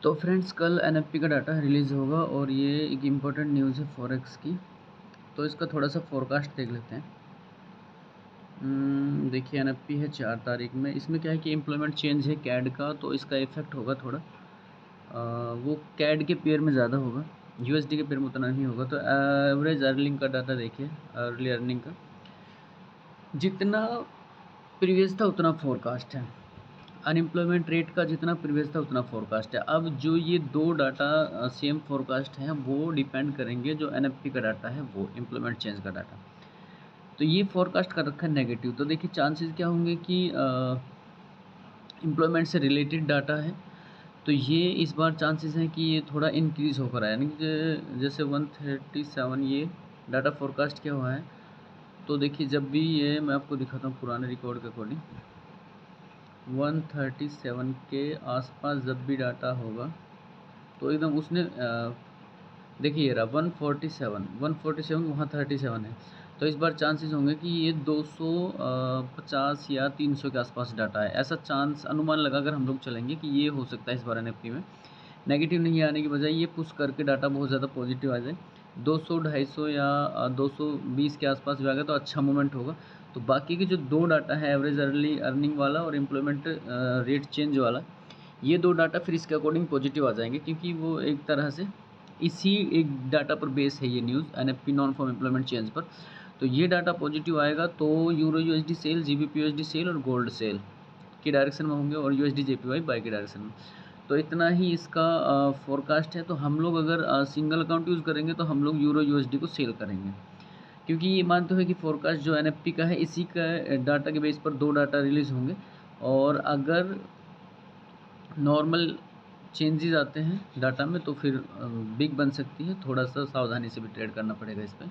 तो फ्रेंड्स कल एनएफपी का डाटा रिलीज़ होगा और ये एक इम्पोर्टेंट न्यूज़ है फॉरेक्स की। तो इसका थोड़ा सा फोरकास्ट देख लेते हैं। देखिए एनएफपी है 4 तारीख में। इसमें क्या है कि एम्प्लॉयमेंट चेंज है कैड का, तो इसका इफेक्ट होगा थोड़ा। वो कैड के पेयर में ज़्यादा होगा, यूएसडी के पेयर में उतना नहीं होगा। तो एवरेज अर्निंग का डाटा देखिए, अर्ली अर्निंग का जितना प्रीवियस था उतना फोरकास्ट है। अनएम्प्लॉयमेंट रेट का जितना प्रीवियस था उतना फोरकास्ट है। अब जो ये दो डाटा सेम फोरकास्ट हैं वो डिपेंड करेंगे जो एनएफपी का डाटा है वो एम्प्लॉयमेंट चेंज का डाटा। तो ये फोरकास्ट कर रखा है नेगेटिव, तो देखिए चांसेस क्या होंगे कि एम्प्लॉयमेंट से रिलेटेड डाटा है तो ये इस बार चांसेस हैं कि ये थोड़ा इंक्रीज़ होकर आया, यानी कि जैसे 137 ये डाटा फोरकास्ट क्या हुआ है। तो देखिए जब भी ये मैं आपको दिखाता हूँ पुराने रिकॉर्ड के अकॉर्डिंग 137 के आसपास जब भी डाटा होगा तो एकदम उसने देखिए ये रहा 147 वहाँ 37 है। तो इस बार चांसेस होंगे कि ये 250 या 300 के आसपास डाटा है, ऐसा चांस अनुमान लगाकर हम लोग चलेंगे कि ये हो सकता है इस बार एनएफटी में नेगेटिव नहीं आने की बजाय ये पुश करके डाटा बहुत ज़्यादा पॉजिटिव आ जाए। 200 250 या 220 के आसपास भी आ गया तो अच्छा मूवमेंट होगा। तो बाकी के जो दो डाटा है एवरेज अर्ली अर्निंग वाला और एम्प्लॉयमेंट रेट चेंज वाला, ये दो डाटा फिर इसके अकॉर्डिंग पॉजिटिव आ जाएंगे क्योंकि वो एक तरह से इसी एक डाटा पर बेस है ये news NFP non farm employment change पर। तो ये डाटा पॉजिटिव आएगा तो euro USD sell, GBP USD sell और गोल्ड सेल की डायरेक्शन में होंगे और यूएसडी जेपीवाई बाई की डायरेक्शन में। तो इतना ही इसका फोरकास्ट है। तो हम लोग अगर सिंगल अकाउंट यूज़ करेंगे तो हम लोग यूरो यूएसडी को सेल करेंगे क्योंकि ये मानते हैं कि फोरकास्ट जो एनएफपी का है इसी का डाटा के बेस पर दो डाटा रिलीज़ होंगे और अगर नॉर्मल चेंजेस आते हैं डाटा में तो फिर बिग बन सकती है। थोड़ा सा सावधानी से भी ट्रेड करना पड़ेगा इस पर।